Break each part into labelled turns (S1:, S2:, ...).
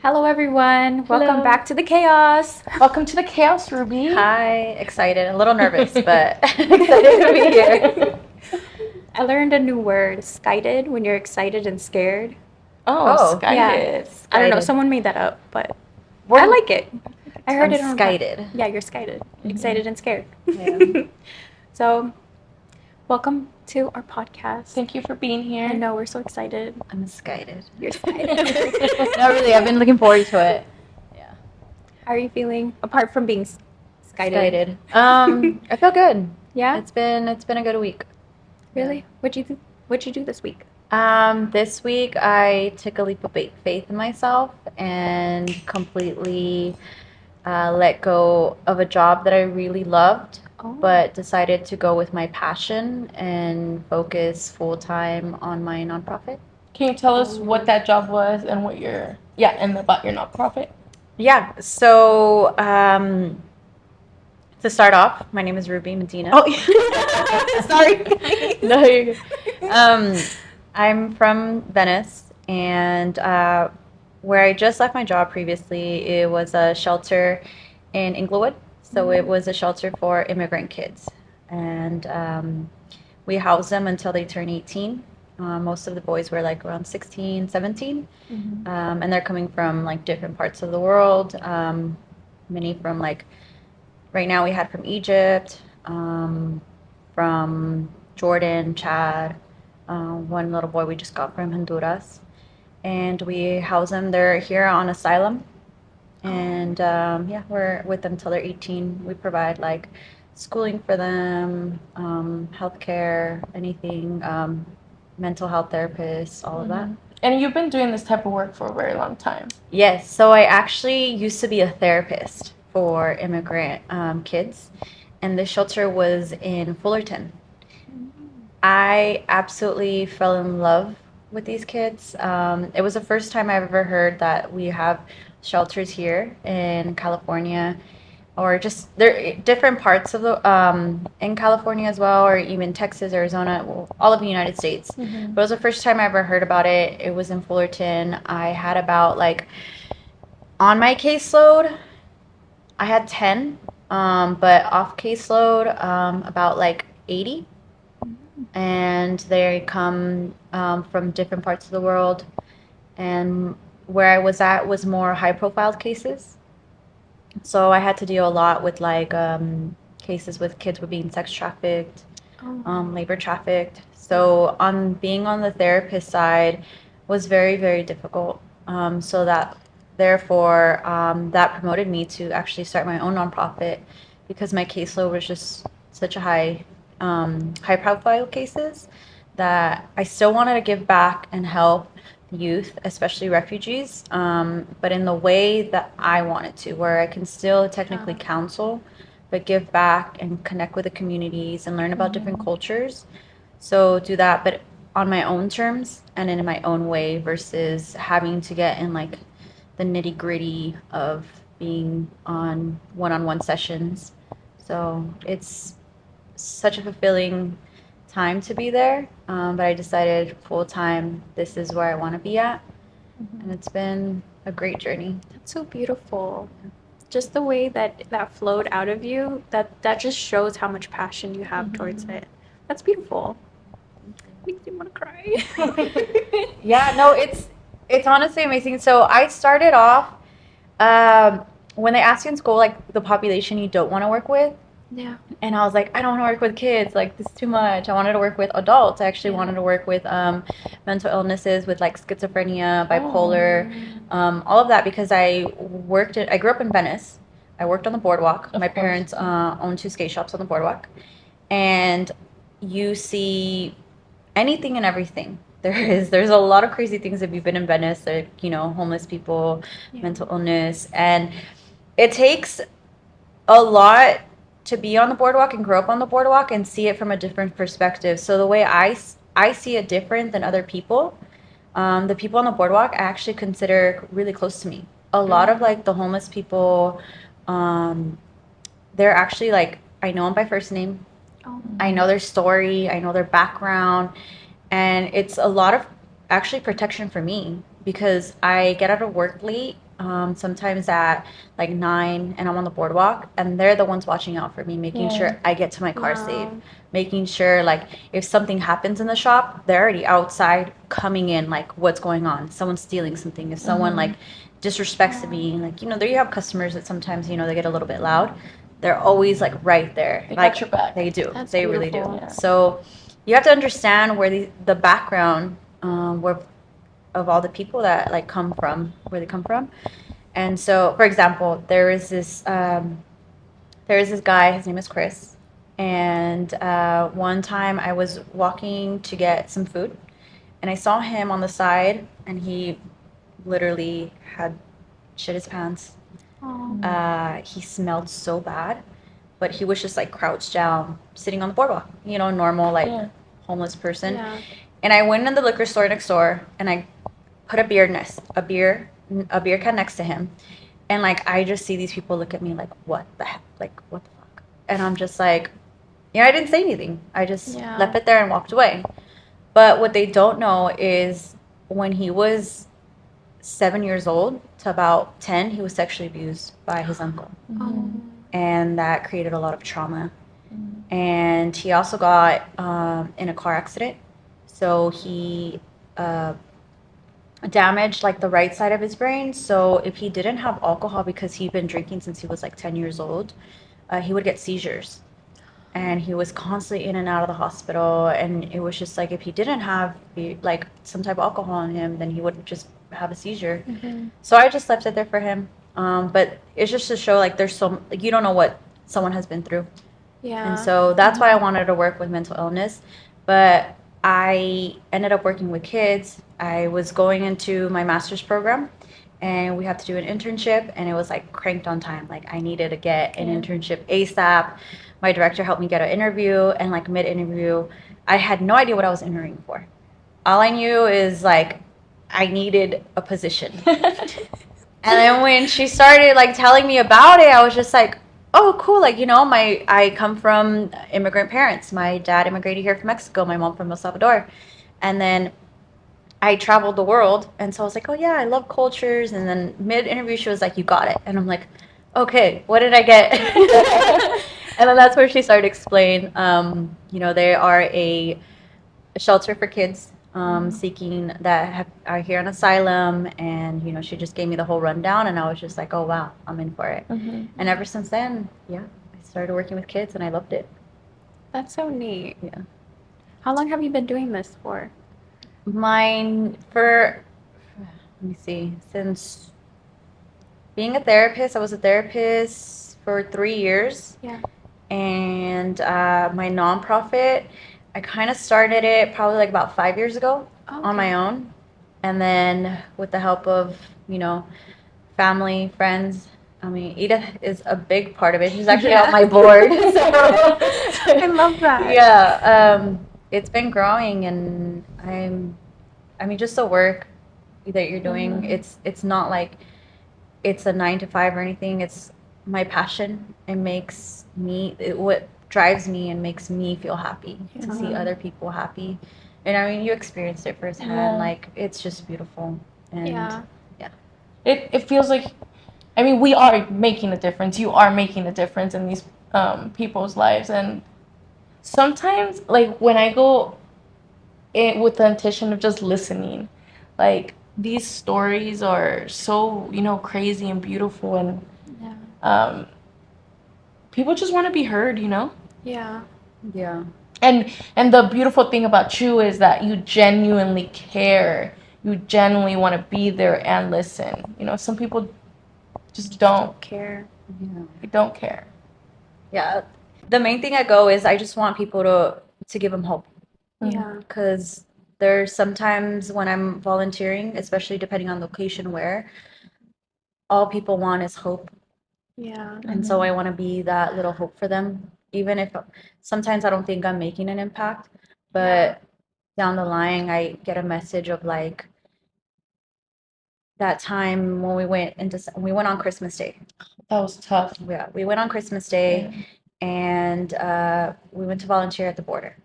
S1: Hello, everyone.
S2: Hello.
S1: Welcome back to the chaos.
S2: Welcome to the chaos, Ruby.
S3: Hi, excited, a little nervous, but excited to be here.
S1: I learned a new word, skited, when you're excited and scared.
S2: Oh,
S1: Yeah.
S2: skited.
S1: I don't know.
S3: Skited.
S1: Someone made that up, but
S2: We're-
S1: I like it. I heard
S3: I'm
S1: it on
S3: skited.
S1: Yeah, you're skited. Excited and scared.
S3: Yeah.
S1: So, welcome to our podcast.
S2: Thank you for being here.
S1: I know, we're so excited.
S3: I'm skited.
S1: You're skited.
S3: No, really, I've been looking forward to it. Yeah.
S1: How are you feeling, apart from being skited?
S3: I feel good.
S1: Yeah?
S3: It's been a good week.
S1: Really? What'd you do this week?
S3: This week I took a leap of faith in myself and completely let go of a job that I really loved,
S1: Oh.
S3: but decided to go with my passion and focus full time on my nonprofit.
S2: Can you tell us what that job was and what and about your nonprofit?
S3: Yeah, so to start off, my name is Ruby Medina.
S1: Oh, sorry.
S3: No, you're good. I'm from Venice, and where I just left my job previously, it was a shelter in Inglewood. So it was a shelter for immigrant kids, and we housed them until they turn 18. Most of the boys were like around 16, 17, and they're coming from like different parts of the world. Many from like, right now we had from Egypt, from Jordan, Chad. One little boy we just got from Honduras, and we house them. They're here on asylum, and yeah, we're with them till they're 18. We provide like schooling for them, healthcare, anything, mental health therapists, all of that.
S2: And you've been doing this type of work for a very long time.
S3: Yes, so I actually used to be a therapist for immigrant kids, and the shelter was in Fullerton. I absolutely fell in love with these kids. It was the first time I've ever heard that we have shelters here in California, or just there different parts of the in California as well, or even Texas, Arizona, all of the United States. But it was the first time I ever heard about it. It was in Fullerton. I had about like, on my caseload, I had 10, but off caseload, about like 80. And they come from different parts of the world. And where I was at was more high-profile cases. So I had to deal a lot with like cases with kids with being sex trafficked, labor trafficked. So being on the therapist side was very, very difficult. So that therefore that promoted me to actually start my own nonprofit, because my caseload was just such a high profile cases that I still wanted to give back and help youth, especially refugees, but in the way that I wanted to, where I can still technically counsel, but give back and connect with the communities and learn about different cultures. So do that, but on my own terms and in my own way, versus having to get in like the nitty gritty of being on one-on-one sessions. So it's such a fulfilling time to be there, but I decided full time, this is where I want to be at, and it's been a great journey.
S1: That's so beautiful. Just the way that flowed out of you, that just shows how much passion you have towards it. That's beautiful. Makes me want to cry.
S3: Yeah, no, it's honestly amazing. So I started off when they ask you in school like the population you don't want to work with.
S1: Yeah.
S3: And I was like, I don't want to work with kids. Like, this is too much. I wanted to work with adults. I actually wanted to work with mental illnesses, with like schizophrenia, bipolar, all of that, because I grew up in Venice. I worked on the boardwalk. My parents owned 2 skate shops on the boardwalk. And you see anything and everything. There's a lot of crazy things if you've been in Venice, like, homeless people, mental illness. And it takes a lot to be on the boardwalk and grow up on the boardwalk and see it from a different perspective. So the way I see it different than other people, the people on the boardwalk I actually consider really close to me. A lot of like the homeless people, they're actually like, I know them by first name. I know their story, I know their background, and it's a lot of actually protection for me, because I get out of work late, sometimes at like 9, and I'm on the boardwalk, and they're the ones watching out for me, making
S2: Yeah.
S3: sure I get to my car safe,
S1: Wow.
S3: making sure like if something happens in the shop, they're already outside coming in, like what's going on, someone's stealing something, if someone like disrespects me, like there you have customers that sometimes they get a little bit loud. They're always like right there,
S2: They
S3: like
S2: got your back.
S3: they do,
S1: That's
S3: they really do.
S1: beautiful.
S2: Yeah.
S3: So you have to understand where the background where of all the people that like come from where they come from. And so, for example, there is this guy. His name is Chris. And one time I was walking to get some food, and I saw him on the side, and he literally had shit his pants.
S1: Oh.
S3: He smelled so bad, but he was just like crouched down, sitting on the boardwalk. Normal like
S2: Yeah.
S3: homeless person.
S1: Yeah.
S3: And I went in the liquor store next door, and I put a beer can next to him, and like I just see these people look at me like, what the heck, like what the fuck, and I'm just like, I didn't say anything. I just
S1: Yeah.
S3: left it there and walked away. But what they don't know is when he was 7 years old to about 10, he was sexually abused by his uncle,
S1: Oh.
S3: and that created a lot of trauma. And he also got in a car accident, so he damaged like the right side of his brain. So if he didn't have alcohol, because he'd been drinking since he was like 10 years old, he would get seizures, and he was constantly in and out of the hospital. And it was just like if he didn't have like some type of alcohol in him, then he would just have a seizure. So I just left it there for him. But it's just to show like there's so like you don't know what someone has been through.
S1: Yeah.
S3: And so that's why I wanted to work with mental illness. But I ended up working with kids. I was going into my master's program, and we had to do an internship, and it was like cranked on time. Like I needed to get an internship ASAP. My director helped me get an interview, and like mid-interview, I had no idea what I was interviewing for. All I knew is like I needed a position. And then when she started like telling me about it, I was just like, oh, cool. Like, I come from immigrant parents. My dad immigrated here from Mexico, my mom from El Salvador. And then I traveled the world. And so I was like, oh, yeah, I love cultures. And then mid-interview, she was like, you got it. And I'm like, okay, what did I get? And then that's where she started explaining, they are a shelter for kids seeking that are here on asylum. And, she just gave me the whole rundown. And I was just like, oh, wow, I'm in for it. And ever since then, yeah, I started working with kids, and I loved it.
S1: That's so neat.
S3: Yeah.
S1: How long have you been doing this for?
S3: Let me see, since being a therapist, I was a therapist for 3 years.
S1: Yeah.
S3: And my nonprofit, I kind of started it probably like about 5 years ago on my own. And then with the help of, family, friends. I mean, Edith is a big part of it. She's actually on my board.
S1: I love that.
S3: Yeah, it's been growing, and just the work that you're doing. It's not like it's a 9 to 5 or anything. It's my passion. What drives me and makes me feel happy to see other people happy. And you experienced it firsthand.
S2: Yeah.
S3: Like it's just beautiful. And
S1: Yeah.
S2: It feels like, we are making a difference. You are making a difference in these people's lives. And sometimes, like, when I go with the intention of just listening, like, these stories are so, crazy and beautiful. And
S1: Yeah.
S2: people just want to be heard,
S1: Yeah.
S3: Yeah.
S2: And the beautiful thing about you is that you genuinely care. You genuinely want to be there and listen. Some people just don't
S1: care.
S3: Yeah.
S2: They don't care.
S3: Yeah. The main thing I go is I just want people to give them hope.
S1: Yeah.
S3: Because there's sometimes when I'm volunteering, especially depending on location where, all people want is hope.
S1: Yeah.
S3: And so I want to be that little hope for them, even if sometimes I don't think I'm making an impact, but down the line I get a message of like that time when we went on Christmas Day.
S2: That was tough.
S3: Yeah, we went on Christmas Day, and we went to volunteer at the border.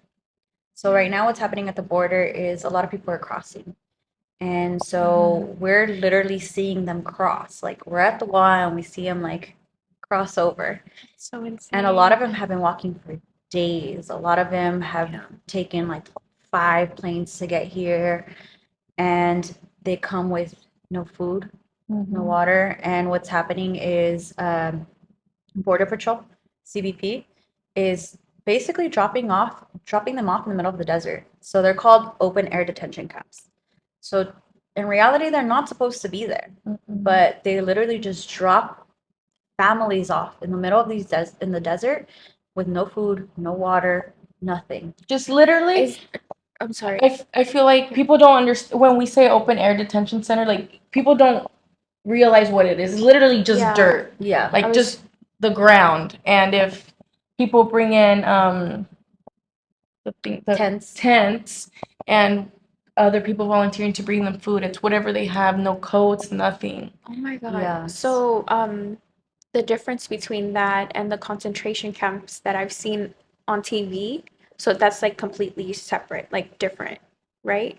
S3: So right now what's happening at the border is a lot of people are crossing, And so we're literally seeing them cross. Like we're at the wall and we see them like cross over.
S1: So insane.
S3: And a lot of them have been walking for days. A lot of them have
S1: Yeah.
S3: taken like 5 planes to get here, and they come with no food, no water. And what's happening is Border Patrol, CBP, is basically dropping them off in the middle of the desert. So they're called open air detention camps. So in reality, they're not supposed to be there, but they literally just drop families off in the middle of in the desert with no food, no water, nothing.
S2: Just literally,
S1: Is I'm sorry.
S2: I feel like people don't understand when we say open air detention center, like people don't realize what it is. It's literally just
S1: Yeah.
S2: dirt,
S3: Yeah.
S2: like just the ground. And if people bring in the tents and other people volunteering to bring them food, it's whatever they have, no coats, nothing.
S1: Oh my God.
S3: Yeah.
S1: So, the difference between that and the concentration camps that I've seen on TV, so that's like completely separate, like different, right?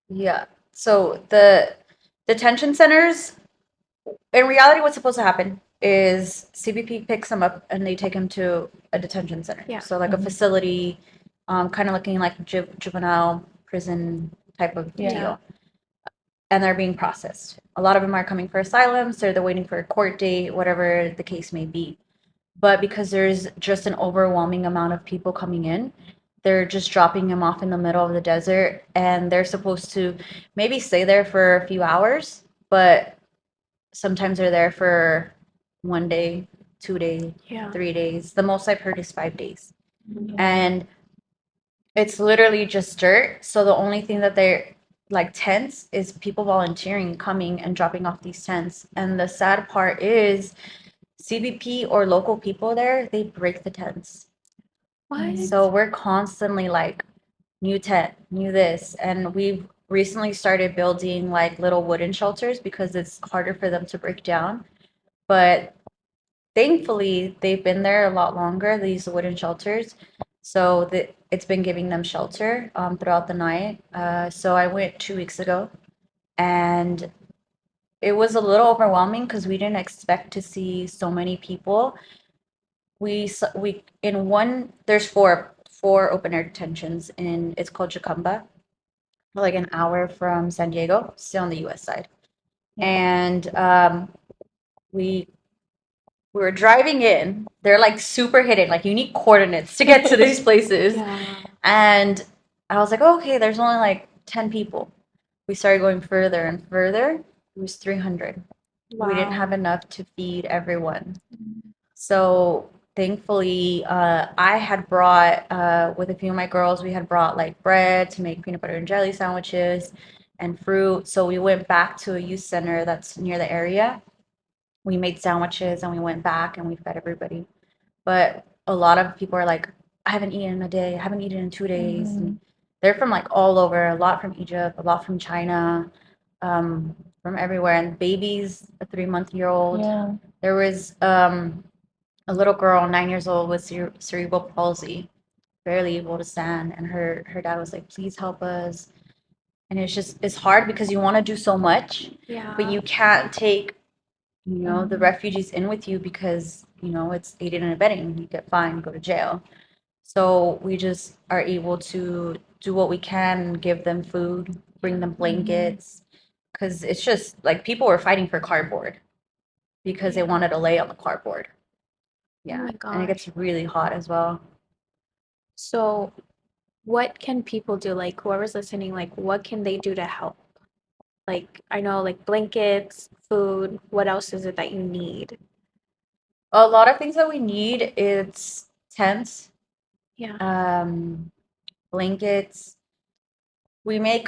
S3: Yeah. So the detention centers, in reality, what's supposed to happen is CBP picks them up and they take them to a detention center.
S1: Yeah.
S3: So like a facility, kind of looking like juvenile prison type of
S1: Yeah.
S3: deal. And they're being processed. A lot of them are coming for asylum, so they're waiting for a court date, whatever the case may be. But because there's just an overwhelming amount of people coming in, they're just dropping them off in the middle of the desert, and they're supposed to maybe stay there for a few hours, but sometimes they're there for 1 day, 2 days,
S1: Yeah.
S3: 3 days. The most I've heard is 5 days. And it's literally just dirt. So the only thing that they're like tents is people volunteering, coming and dropping off these tents. And the sad part is CBP or local people there, they break the tents.
S1: What?
S3: So we're constantly like, new tent, new this. And we've recently started building like little wooden shelters because it's harder for them to break down. But thankfully, they've been there a lot longer, these wooden shelters. So it's been giving them shelter throughout the night. So I went 2 weeks ago, and it was a little overwhelming because we didn't expect to see so many people. We in one, there's four open air detentions, and it's called Jacumba, like an hour from San Diego, still on the U.S. side. And we were driving in. They're like super hidden, like you need coordinates to get to these places.
S1: Yeah.
S3: And I was like, okay, there's only like 10 people. We started going further and further. It was 300. We didn't
S1: Wow.
S3: have enough to feed everyone. So thankfully, I had brought, with a few of my girls, we had brought like bread to make peanut butter and jelly sandwiches and fruit. So we went back to a youth center that's near the area. We made sandwiches and we went back and we fed everybody. But a lot of people are like, I haven't eaten in a day, I haven't eaten in 2 days. And they're from like all over, a lot from Egypt, a lot from China, from everywhere. And babies, a 3-month-old.
S2: Yeah.
S3: There was a little girl, 9 years old, with cerebral palsy, barely able to stand. And her dad was like, please help us. And it's hard because you want to do so much,
S1: Yeah.
S3: but you can't take the refugees in with you because, it's aiding and abetting. You get fined, go to jail. So we just are able to do what we can, give them food, bring them blankets, because it's just like people were fighting for cardboard because they wanted to lay on the cardboard. Yeah.
S1: my
S3: And it gets really hot as well.
S1: So, what can people do? Like, whoever's listening, like, what can they do to help? Like, I know, like, blankets, food. What else is it that you need?
S3: A lot of things that we need, it's tents,
S1: Yeah.
S3: blankets. We make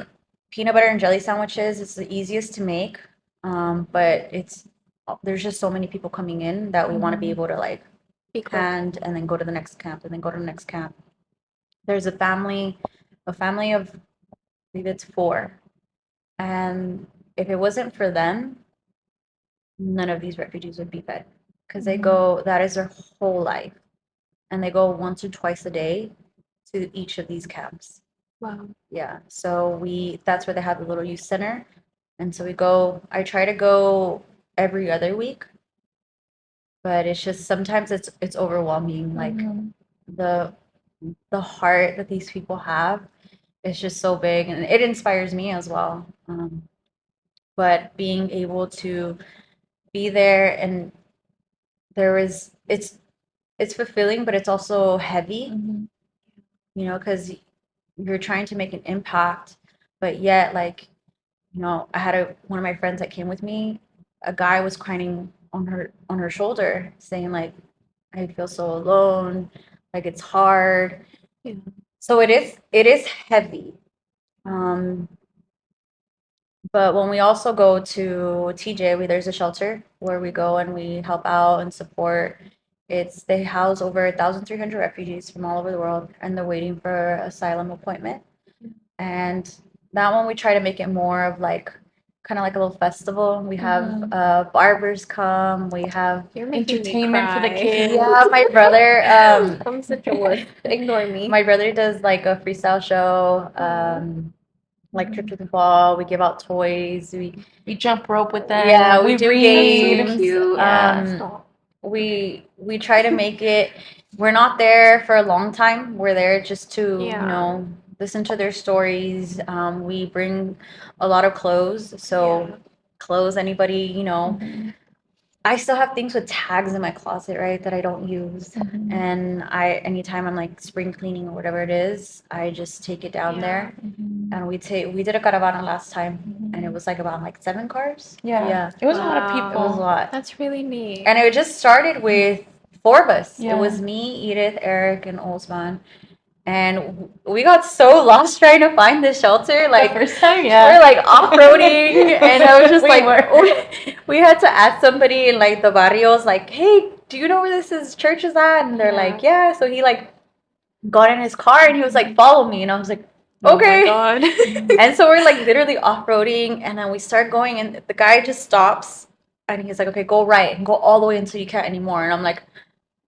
S3: peanut butter and jelly sandwiches. It's the easiest to make, but there's just so many people coming in that we want to be able to like
S1: Be quick.
S3: hand and then go to the next camp and then go to the next camp. There's a family of, I believe it's 4, and if it wasn't for them, none of these refugees would be fed because they go, that is their whole life, and they go once or twice a day to each of these camps.
S1: Wow.
S3: Yeah, so that's where they have the little youth center. And so I try to go every other week, but it's just sometimes it's overwhelming. Like the the heart that these people have is just so big, and it inspires me as well. But being able to be there, and there is it's fulfilling, but it's also heavy, because you're trying to make an impact, but yet, like, I had one of my friends that came with me. A guy was crying on her shoulder, saying like, "I feel so alone. Like it's hard."
S1: Yeah.
S3: So it is heavy. Um, but when we also go to TJ, there's a shelter where we go and we help out and support. They house over 1,300 refugees from all over the world, and they're waiting for asylum appointment. And that one we try to make it more of like kind of like a little festival. We have barbers come. We have
S1: You're making
S2: entertainment
S1: me
S2: for the
S1: cry.
S2: kids.
S3: yeah, my brother
S1: I'm such a wuss. Ignore me.
S3: my brother does like a freestyle show. Like trip to the ball. We give out toys.
S2: We jump rope with them.
S3: Yeah, we
S2: we
S3: do
S2: read.
S3: games.
S1: Cute.
S3: We try to make it. We're not there for a long time. We're there just to
S1: Yeah.
S3: listen to their stories. We bring a lot of clothes, so
S1: Yeah.
S3: clothes anybody I still have things with tags in my closet, right, that I don't use. And anytime I'm like spring cleaning or whatever it is, I just take it down there. And we did a caravana last time, and it was like about like 7 cars. Yeah.
S2: It was a lot of
S1: Wow.
S3: It was a
S2: people.
S3: lot.
S1: That's really neat.
S3: And it just started with 4 of us.
S2: Yeah.
S3: It was me, Edith, Eric, and Osman. And we got so lost trying to find this shelter. Like,
S2: the first time,
S3: we're like off-roading, and I was just
S2: We
S3: like,
S2: were.
S3: we had to ask somebody in like the barrios, like, "Hey, do you know where church is at?" And they're like, "Yeah." So he like got in his car and he was like, "Follow me," and I was like, "Okay."
S1: Oh my God.
S3: And so we're like literally off-roading, and then we start going, and the guy just stops, and he's like, "Okay, go right and go all the way until you can't anymore." And I'm like,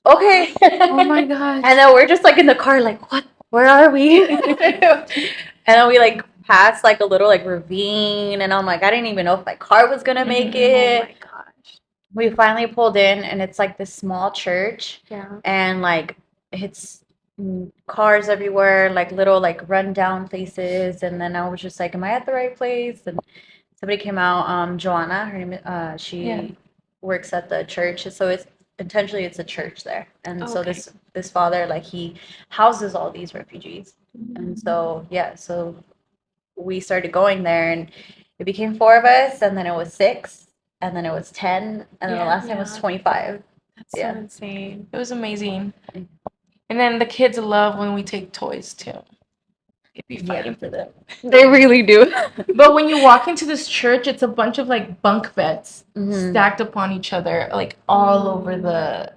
S3: "Okay."
S1: Oh my gosh.
S3: And then we're just like in the car, like, "What? Where are we?" And then we like passed like a little like ravine, and I'm like, I didn't even know if my car was gonna make
S1: Oh
S3: it.
S1: my gosh.
S3: We finally pulled in, and it's like this small church,
S1: Yeah.
S3: and like it's cars everywhere, like little like rundown places. And then I was just like, "Am I at the right place?" And somebody came out, Joanna, her name, she works at the church, so it's a church there. And so
S1: Okay.
S3: this father, like, he houses all these refugees. And so so we started going there, and it became 4 of us, and then it was 6, and then it was 10, and then the last time was
S1: Yeah.
S3: 25.
S1: That's so
S3: Yeah.
S1: insane.
S2: It was amazing. And then the kids love when we take toys too. They'd be fighting for them.
S3: They really do.
S2: But when you walk into this church, it's a bunch of like bunk beds
S3: Mhm.
S2: stacked upon each other, like all over the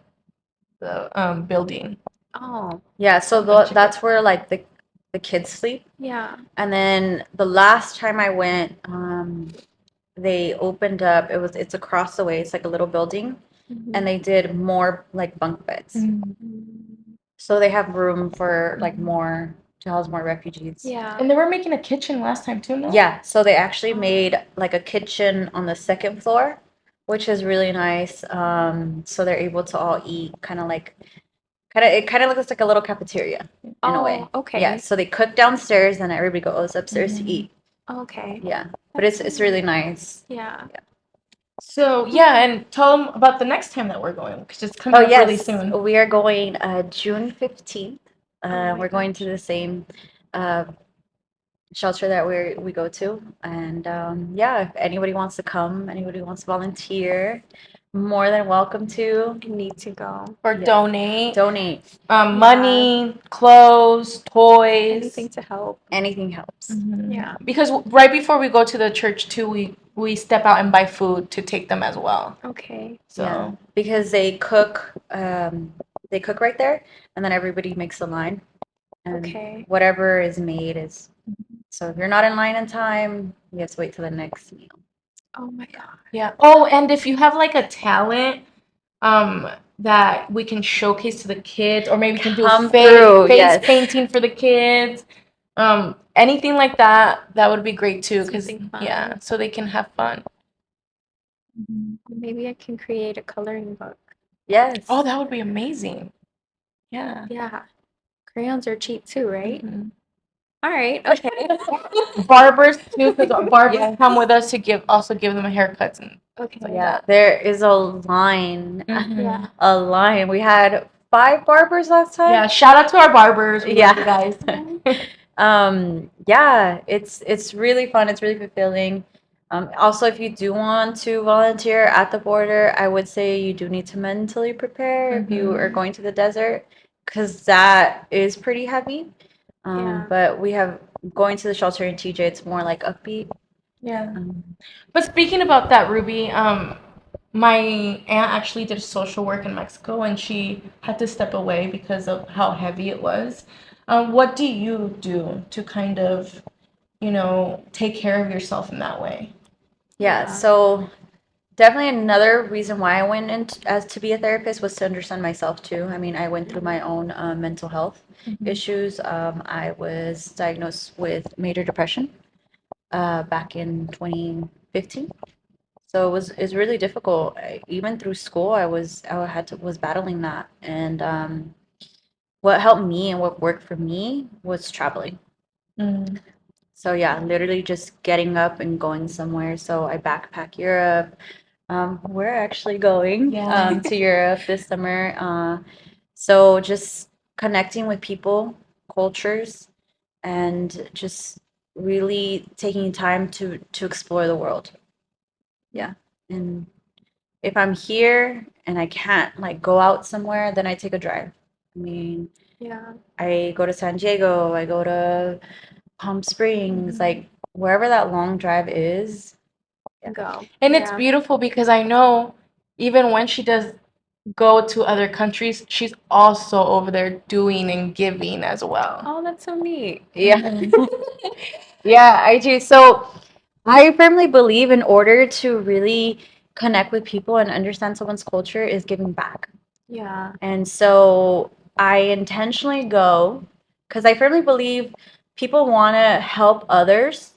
S2: building.
S1: Oh,
S3: Yeah, so
S2: Bunch of
S3: that's where like the kids sleep.
S1: yeah.
S3: And then the last time I went, they opened up. It's across the way. It's like a little building, and they did more like bunk beds. So they have room for like more to house more refugees.
S1: Yeah.
S2: And they were making a kitchen last time too, no?
S3: Yeah, so they actually made like a kitchen on the second floor, which is really nice. So they're able to all eat it kind of looks like a little cafeteria in a way.
S1: Okay.
S3: Yeah, so they cook downstairs and everybody goes upstairs to eat.
S1: Okay.
S3: Yeah, but it's really nice.
S1: Yeah.
S2: So yeah, and tell them about the next time that we're going because it's coming up really soon.
S3: We are going June 15th.
S1: my
S3: We're going
S1: gosh.
S3: to the same shelter that we go to, and if anybody wants to come, anybody wants to volunteer, more than welcome to.
S1: I need to go.
S2: Or donate.
S3: Donate.
S2: Money, clothes, toys.
S1: Anything to help.
S3: Anything helps.
S1: Yeah.
S2: Because right before we go to the church too, we step out and buy food to take them as well.
S1: Okay.
S2: So
S3: Yeah, because they cook right there, and then everybody makes a line, and
S1: Okay.
S3: whatever is made is. So if you're not in line in time, you have to wait till the next meal.
S1: Oh my god.
S2: yeah. Oh, and if you have like a talent, that we can showcase to the kids, or maybe we can do
S3: Come
S2: a face
S3: through, yes.
S2: painting for the kids. anything like that would be great too, because
S1: Something fun.
S2: yeah, so they can have fun.
S1: Maybe I can create a coloring book.
S3: Yes.
S2: Oh, that would be amazing. Yeah.
S1: Yeah. Crayons are cheap too, right?
S2: Mhm.
S1: All right. Okay.
S2: Barbers too, because barbers
S3: Yes.
S2: come with us to give them haircuts and
S1: Okay.
S2: like
S3: Yeah,
S2: that.
S3: there is a line.
S2: Mhm.
S1: Yeah.
S3: A line. We had 5 barbers last time.
S2: Yeah, shout out to our barbers. We love you
S3: Yeah.
S2: guys.
S3: Yeah, it's really fun. It's really fulfilling. Also, if you do want to volunteer at the border, I would say you do need to mentally prepare if you are going to the desert, because that is pretty heavy.
S1: Yeah.
S3: But we have going to the shelter in TJ, it's more like upbeat.
S2: Yeah.
S3: Um,
S2: But speaking about that, Ruby, my aunt actually did social work in Mexico, and she had to step away because of how heavy it was. What do you do to kind of, take care of yourself in that way?
S3: yeah,
S1: Yeah.
S3: so definitely another reason why I went in as to be a therapist was to understand myself too. I mean, I went through my own mental health issues. I was diagnosed with major depression back in 2015. So it's really difficult. Even through school, was battling that, and what helped me and what worked for me was traveling.
S2: Mm.
S3: So yeah, literally just getting up and going somewhere. So I backpack Europe. We're actually going
S2: Yeah.
S3: to Europe this summer. So just connecting with people, cultures, and just really taking time to explore the world. Yeah. And if I'm here and I can't like go out somewhere, then I take a drive. I mean,
S1: Yeah.
S3: I go to San Diego, I go to Palm Springs, like wherever that long drive is.
S1: Go.
S2: And it's
S1: Yeah.
S2: beautiful because I know even when she does go to other countries, she's also over there doing and giving as well.
S1: Oh, that's so neat.
S3: Yeah. Yeah, I do. So I firmly believe in order to really connect with people and understand someone's culture is giving back.
S1: Yeah.
S3: And so I intentionally go because I firmly believe people want to help others,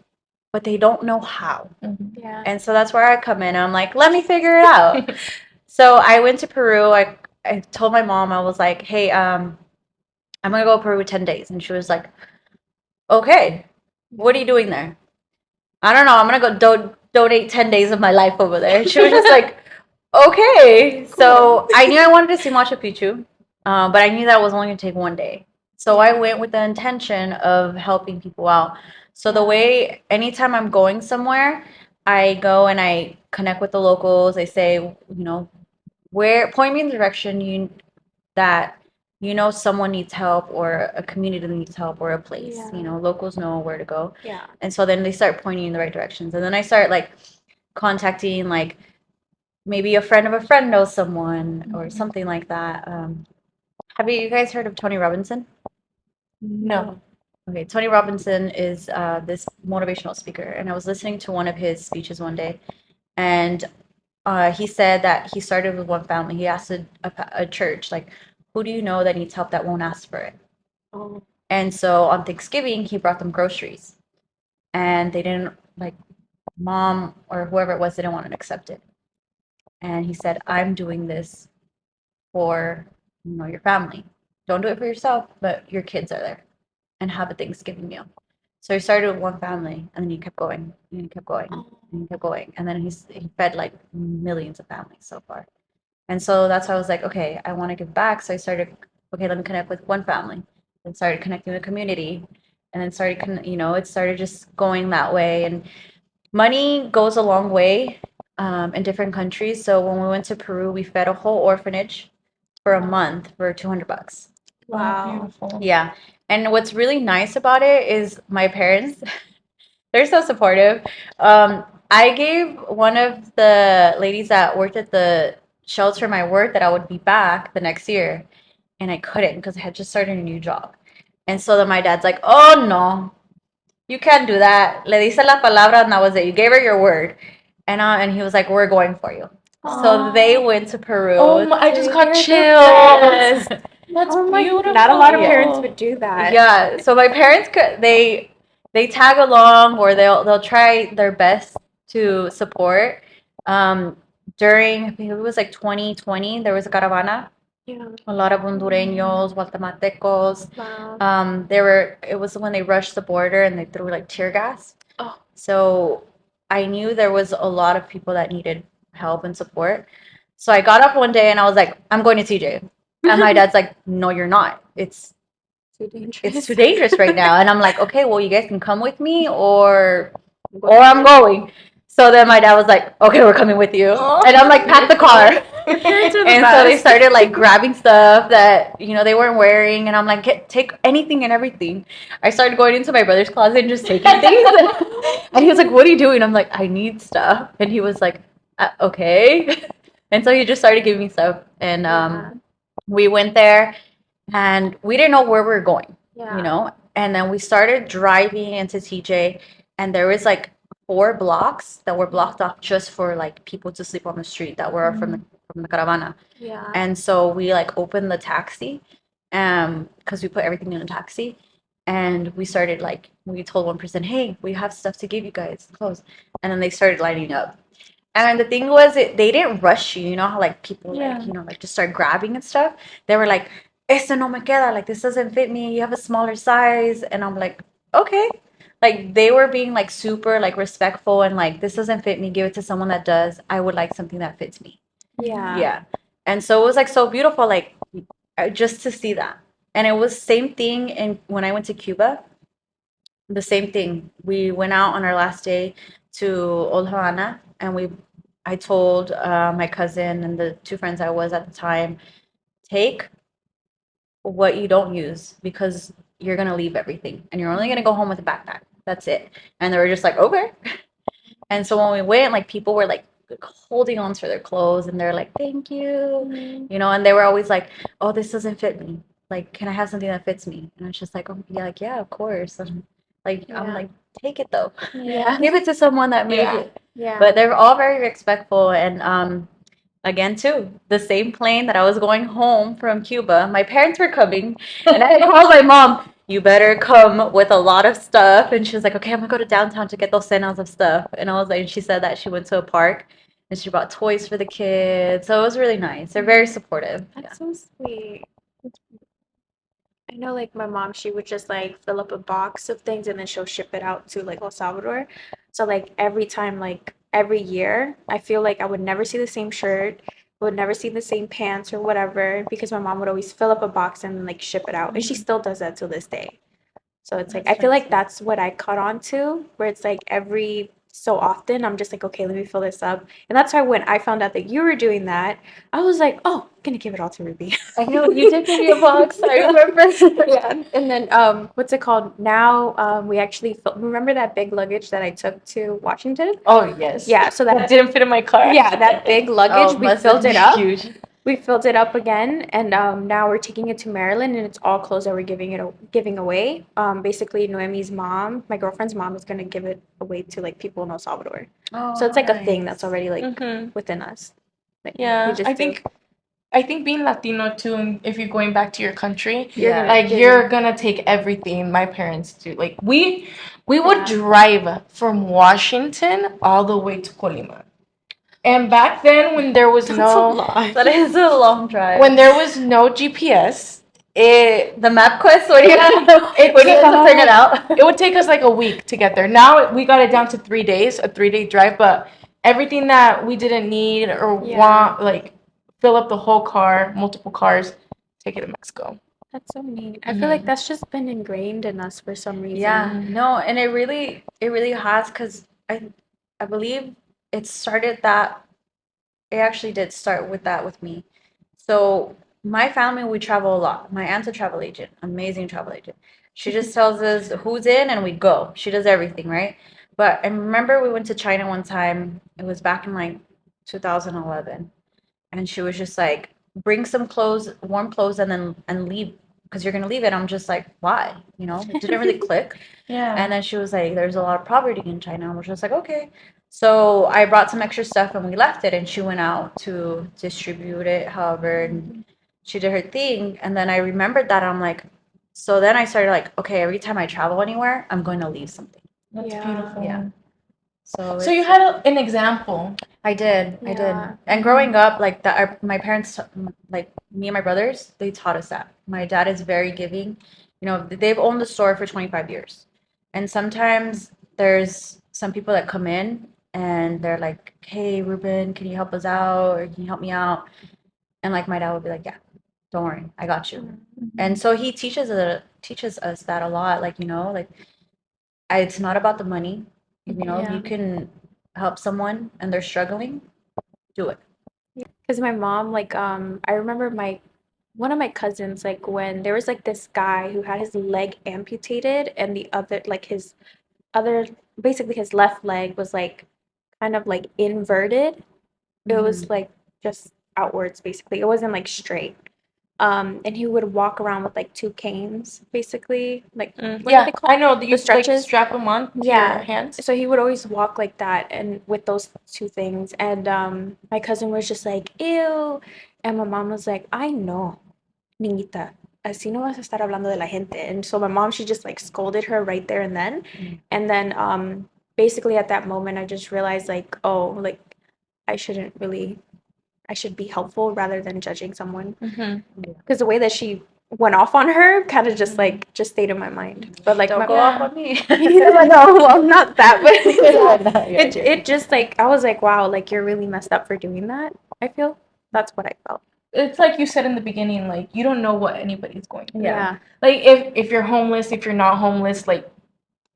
S3: but they don't know how.
S1: Yeah.
S3: And so that's where I come in. I'm like, let me figure it out. So I went to Peru. I told my mom, I was like, hey, I'm gonna go to Peru 10 days. And she was like, okay, what are you doing there? I don't know. I'm gonna go donate 10 days of my life over there. She was just like, okay. So I knew I wanted to see Machu Picchu, but I knew that was only gonna take 1 day. So I went with the intention of helping people out. So the way anytime I'm going somewhere, I go and I connect with the locals. I say, where point me in the direction that someone needs help or a community needs help or a place.
S1: Yeah.
S3: Locals know where to go.
S1: Yeah.
S3: And so then they start pointing in the right directions. And then I start like contacting like maybe a friend of a friend knows someone or something like that. Have you guys heard of Tony Robinson?
S2: No.
S3: Okay, Tony Robinson is this motivational speaker, and I was listening to one of his speeches one day, and he said that he started with one family. He asked a church, like, who do you know that needs help that won't ask for it?
S1: Oh.
S3: And so on Thanksgiving, he brought them groceries, and they didn't like mom or whoever it was didn't want to accept it. And he said, "I'm doing this for your family. Don't do it for yourself, but your kids are there, and have a Thanksgiving meal." So he started with one family, and then he kept going, and he kept going, and he kept going, and then he fed like millions of families so far. And so that's why I was like, okay, I want to give back. So I started, okay, let me connect with one family, and started connecting with the community, and then it started just going that way. And money goes a long way in different countries. So when we went to Peru, we fed a whole orphanage for a month for $200.
S1: Wow.
S2: Beautiful.
S3: Yeah. And what's really nice about it is my parents, they're so supportive. I gave one of the ladies that worked at the shelter my word that I would be back the next year, and I couldn't because I had just started a new job. And so then my dad's like, "Oh no, you can't do that. Le dice la palabra, and that was it. You gave her your word." And he was like, "We're going for you." So they went to Peru.
S2: Oh my, I just got chills.
S3: Yes.
S2: That's
S1: Oh my,
S2: beautiful.
S1: not a lot of parents would do that.
S3: Yeah. So my parents they tag along or they'll try their best to support. Um, During I think it was like 2020, there was a caravana.
S1: Yeah.
S3: A lot of Hondureños, Guatemaltecos.
S1: Wow.
S3: It was when they rushed the border and they threw like tear gas.
S1: Oh.
S3: So I knew there was a lot of people that needed help and support. So I got up one day and I was like, I'm going to TJ. And my dad's like, no, you're not.
S1: Too dangerous.
S3: It's too dangerous right now. And I'm like, okay, well, you guys can come with me or I'm going. So then my dad was like, okay, we're coming with you.
S2: Aw.
S3: And I'm like, pack the car.
S1: Your parents are the
S3: And so they
S1: best.
S3: started like grabbing stuff that, they weren't wearing. And I'm like, take anything and everything. I started going into my brother's closet and just taking things. And he was like, what are you doing? I'm like, I need stuff. And he was like, okay. And so he just started giving me stuff. And we went there and we didn't know where we were going, And then we started driving into TJ and there was like 4 blocks that were blocked off just for like people to sleep on the street that were from the caravana.
S1: Yeah.
S3: And so we like opened the taxi, because we put everything in a taxi, and we started like we told one person, hey, we have stuff to give you guys, clothes, and then they started lining up. And the thing was, they didn't rush you. You know how like people like just start grabbing and stuff. They were like, "Este no me queda. Like this doesn't fit me. You have a smaller size." And I'm like, "Okay." Like they were being like super like respectful and like this doesn't fit me. Give it to someone that does. I would like something that fits me.
S1: Yeah.
S3: Yeah. And so it was like so beautiful, like just to see that. And it was same thing. And when I went to Cuba, the same thing. We went out on our last day to Old Havana, and I told my cousin and the 2 friends I was at the time, take what you don't use because you're gonna leave everything, and you're only gonna go home with a backpack. That's it. And they were just like, okay. And so when we went, like people were like holding on to their clothes, and they're like, thank you, and they were always like, oh, this doesn't fit me. Like, can I have something that fits me? And I was just like, oh, yeah, like, yeah, of course. And I'm like, take it though.
S1: Yeah.
S3: Give it to someone that made it.
S1: Yeah.
S3: But they're all very respectful. And again, too, the same plane that I was going home from Cuba, my parents were coming, and I called my mom, you better come with a lot of stuff. And she was like, okay, I'm gonna go to downtown to get those cenas of stuff. And I was like, she said that she went to a park and she bought toys for the kids. So it was really nice. They're very supportive.
S1: That's so sweet. I know, like, my mom, she would just, like, fill up a box of things and then she'll ship it out to, like, El Salvador. So, like, every time, like, every year, I feel like I would never see the same shirt, would never see the same pants or whatever, because my mom would always fill up a box and then, like, ship it out. And she still does that till this day. So it's like, I feel like that's what I caught on to, where it's like every so often I'm just like, okay, let me fill this up. And that's why when I found out that you were doing that, I was like, oh, I'm gonna give it all to Ruby.
S3: I know you did give me a box. I remember.
S1: Yeah. And then what's it called? Now we actually remember that big luggage that I took to Washington?
S2: Oh yes.
S1: Yeah, so
S2: That
S1: that
S2: didn't fit in my car.
S1: yeah, that big luggage, we
S3: must
S1: filled
S3: have
S1: it
S3: been
S1: up.
S2: Huge.
S1: We filled it up again, and now we're taking it to Maryland, and it's all clothes that we're giving away. Basically, Noemi's mom, my girlfriend's mom, is gonna give it away to like people in El Salvador.
S3: Oh,
S1: So it's like a thing
S3: nice.
S1: that's already like
S2: Mhm.
S1: within us. Like,
S2: Yeah,
S1: we just
S2: I think being Latino too, and if you're going back to your country,
S1: You're
S3: Yeah.
S1: gonna
S2: like
S1: give
S2: you're gonna take everything. My parents do. Like we would
S1: Yeah.
S2: drive from Washington all the way to Colima. And back then when there was
S1: That's a
S2: no
S1: lot.
S3: That is a long drive.
S2: when there was no GPS, it
S3: The map quest, when you
S2: it
S3: when you have to print it out.
S2: it would take us like a week to get there. Now we got it down to 3 days, a 3-day drive, but everything that we didn't need or
S1: Yeah.
S2: want, like fill up the whole car, multiple cars, take it to Mexico.
S1: That's so neat. I feel like that's just been ingrained in us for some reason.
S3: Yeah, no, and it really has because I believe it started that it actually did start with that with me. So my family, we travel a lot. My aunt's a travel agent, amazing travel agent. She just tells us who's in and we go. She does everything, right? But I remember we went to China one time. It was back in like 2011, and she was just like, "Bring some clothes, warm clothes, and leave because you're gonna leave it." I'm just like, "Why?" It didn't really click.
S2: Yeah.
S3: And then she was like, there's a lot of poverty in China. And we're just like, okay. So I brought some extra stuff and we left it. And she went out to distribute it, however. And she did her thing. And then I remembered that. I'm like, So then I started like, okay, every time I travel anywhere, I'm going to leave something.
S2: That's
S1: Yeah.
S2: beautiful.
S3: Yeah. So
S2: So you
S3: it's-
S2: had an example.
S3: I did. I did.
S1: Yeah.
S3: And growing up, like that, my parents, like me and my brothers, they taught us that. My dad is very giving. You know, they've owned the store for 25 years. And sometimes there's some people that come in and they're like, "Hey, Ruben, can you help us out? Or can you help me out?" And like my dad would be like, "Yeah, don't worry, I got you." And so he teaches us that a lot. Like, you know, like it's not about the money. You know, if
S1: Yeah.
S3: you can help someone and they're struggling, do it.
S1: Because my mom, like, I remember one of my cousins, like, when there was like this guy who had his leg amputated, and the other, like, his other, basically his left leg was like kind of like inverted. It was like just outwards, basically. It wasn't like straight. And he would walk around with like two canes, basically. Like, what are
S2: Yeah,
S1: they called?
S2: I know that you
S1: The stretches?
S2: like strap them on to your
S1: Yeah.
S2: hands.
S1: So he would always walk like that and with those two things. And my cousin was just like, ew. And my mom was like, I know, niñita. Así no vas a estar hablando de la gente. And so my mom, she just like scolded her right there and then. And then basically at that moment, I just realized like, oh, like I shouldn't really, I should be helpful rather than judging someone. Because the way that she went off on her kind of just like just stayed in my mind. But like
S3: Don't
S1: my
S3: go off on me.
S1: no, well, not that, but
S3: Yeah,
S1: it just like I was like, wow, like you're really messed up for doing that. I feel that's what I felt.
S2: It's like you said in the beginning, like you don't know what anybody's going through.
S1: Yeah,
S2: Like if you're homeless, if you're not homeless, like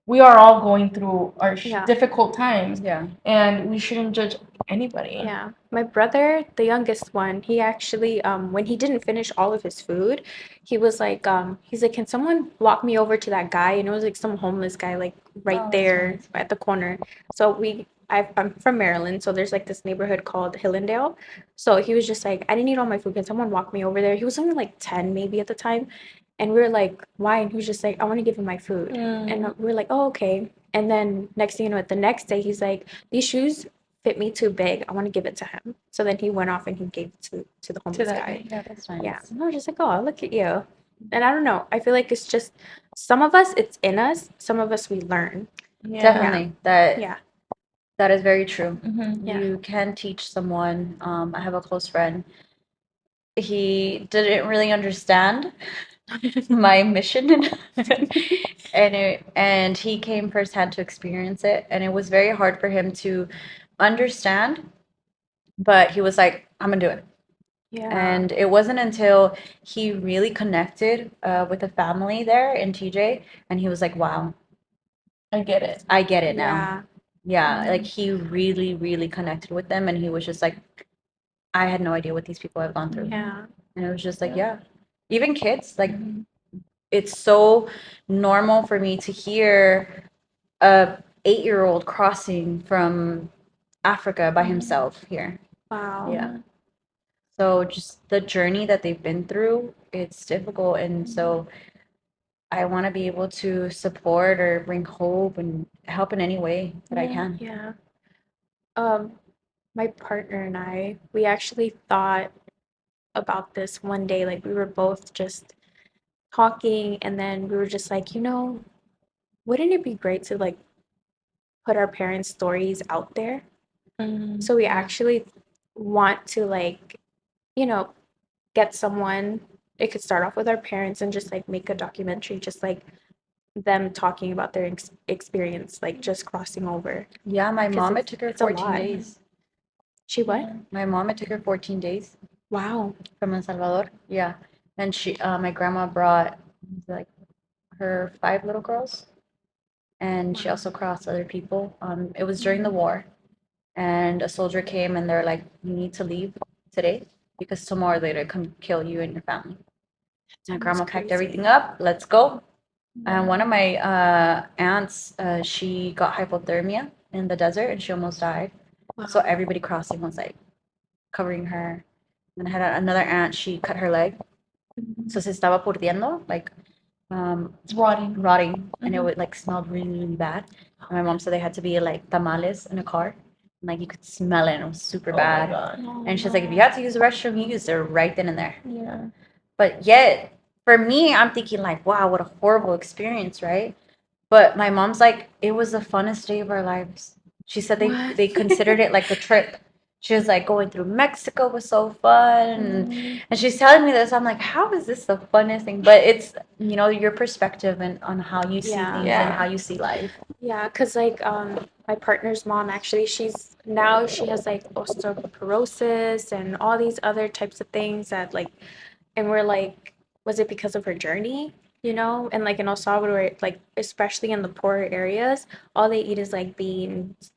S2: we are all going through our
S1: Yeah.
S2: difficult times,
S3: Yeah.
S2: and we shouldn't judge anybody.
S1: yeah. My brother, the youngest one, he actually when he didn't finish all of his food, he was like he's like, can someone walk me over to that guy? And it was like some homeless guy like right
S2: Oh, that's
S1: there
S2: nice.
S1: at the corner. So I'm from Maryland, so there's like this neighborhood called Hillendale. So he was just like, I didn't eat all my food. Can someone walk me over there? He was only like 10 maybe at the time. And we were like, why? And he was just like, I want to give him my food. And we were like, oh, okay. And then next thing you know, the next day he's like, these shoes fit me too big. I want to give it to him. So then he went off and he gave it to the homeless
S2: that
S1: guy.
S3: Yeah, that's nice.
S1: Yeah. And I was just like, oh, look at you. And I don't know. I feel like it's just some of us, it's in us. Some of us, we learn.
S2: Yeah.
S3: Definitely. That
S1: Yeah.
S3: that is very true.
S1: Yeah.
S3: You can teach someone. I have a close friend. He didn't really understand my mission and he came firsthand to experience it, and it was very hard for him to understand, but he was like, I'm gonna do it.
S1: Yeah.
S3: And it wasn't until he really connected with the family there in TJ, and he was like, wow,
S2: I get it.
S3: I get it now.
S1: Yeah.
S3: Yeah, like he really, really connected with them, and he was just like, I had no idea what these people have gone through.
S1: Yeah.
S3: And it was just like, yeah. Even kids, like, it's so normal for me to hear a 8-year-old crossing from Africa by himself here.
S1: Wow.
S3: Yeah. So just the journey that they've been through, it's difficult. And so I want to be able to support or bring hope and help in any way that I can.
S1: Yeah. Um, my partner and I, we actually thought about this one day. Like we were both just talking, and then we were just like, wouldn't it be great to like put our parents' stories out there? So we actually want to like, you know, get someone. It could start off with our parents and just like make a documentary, just like them talking about their experience, like just crossing over.
S3: Yeah, my
S1: 'Cause
S3: mom, it took her
S1: it's a
S3: 14
S1: lot.
S3: days.
S1: She what?
S3: My mom, it took her 14 days
S1: Wow.
S3: from El Salvador. Yeah. And my grandma brought like her 5 little girls, and she also crossed other people. It was during the war, and a soldier came and they're like, you need to leave today because tomorrow they're gonna come kill you and your family. My grandma packed everything up. Let's go. And one of my aunts, she got hypothermia in the desert and she almost died. So everybody crossing was like covering her. And I had another aunt, she cut her leg. So se estaba pudriendo, like rotting, and it would like smelled really, really bad. And my mom said they had to be like tamales in a car. And, like you could smell it, and it was super bad.
S2: Oh my God.
S3: And she's like, if you had to use the restroom, you used it right then and there.
S2: Yeah.
S3: But yet for me, I'm thinking like, wow, what a horrible experience, right? But my mom's like, it was the funnest day of our lives. She said
S1: What?
S3: they considered it like a trip. She was like, going through Mexico was so fun, and she's telling me this. I'm like, how is this the funnest thing? But it's, your perspective and on how you see
S1: Yeah.
S3: things
S2: Yeah.
S3: and how you see life.
S1: Yeah, because like my partner's mom actually, she has like osteoporosis and all these other types of things that like, and we're like, was it because of her journey? And like in El Salvador, like especially in the poorer areas, all they eat is like beans,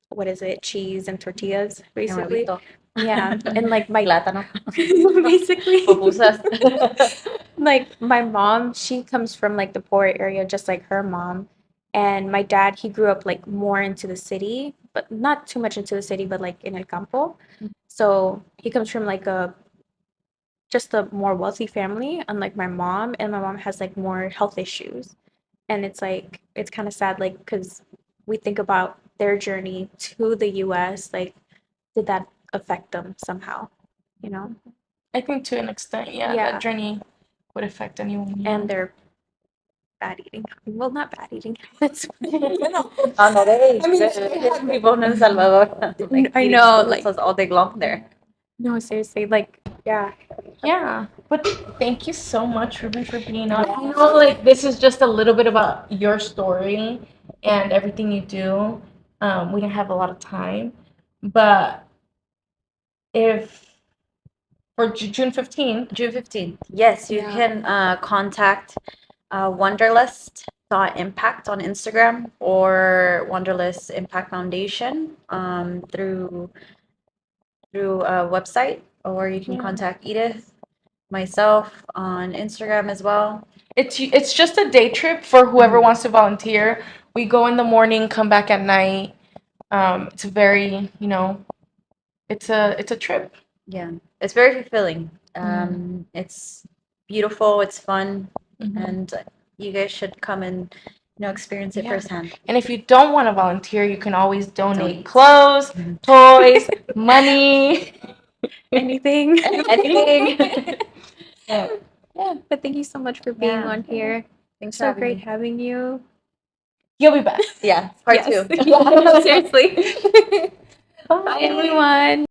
S1: what is it, cheese and tortillas, basically.
S3: Huevito.
S1: Yeah, and like my
S3: Plátano.
S1: basically.
S3: Pupusas.
S1: Like my mom, she comes from like the poor area, just like her mom. And my dad, he grew up like more into the city, but not too much into the city, but like in El Campo. So he comes from like just a more wealthy family, unlike my mom. And my mom has like more health issues. And it's like, it's kind of sad, like, because we think about their journey to the US, like, did that affect them somehow, you know?
S2: I think to an extent, yeah,
S1: Yeah.
S2: that journey would affect anyone. Yeah.
S1: And their bad eating. Well, not bad eating. That's
S3: Oh, no, they
S1: I mean,
S3: good people in El Salvador. Like,
S1: I
S3: eating
S1: know, like,
S3: pupusas all day long there.
S1: no, seriously, like, yeah.
S2: Yeah, but thank you so much, Ruby, for being on. I know, like, this is just a little bit about your story and everything you do. We didn't have a lot of time, but if for June 15th,
S3: June 15th. Yes, you
S1: Yeah.
S3: can contact Wanderlust Impact on Instagram or Wanderlust Impact Foundation through a website, or you can
S2: Yeah.
S3: contact Edith, myself on Instagram as well.
S2: it's just a day trip for whoever wants to volunteer. We go in the morning, come back at night. It's very, it's a trip.
S3: Yeah, it's very fulfilling. It's beautiful, it's fun, and you guys should come and experience it
S2: Yeah.
S3: firsthand.
S2: And if you don't want to volunteer, you can always donate
S3: Donate.
S2: clothes, toys, money,
S1: Anything.
S3: Anything.
S2: Yeah.
S1: Yeah, but thank you so much for being
S3: Yeah.
S1: on here.
S3: Thanks for
S1: So
S3: having
S1: great
S3: me.
S1: having you.
S2: You'll be back.
S3: Yeah, part
S1: Yes.
S3: two.
S1: Yeah, seriously.
S2: Bye.
S1: Bye, everyone.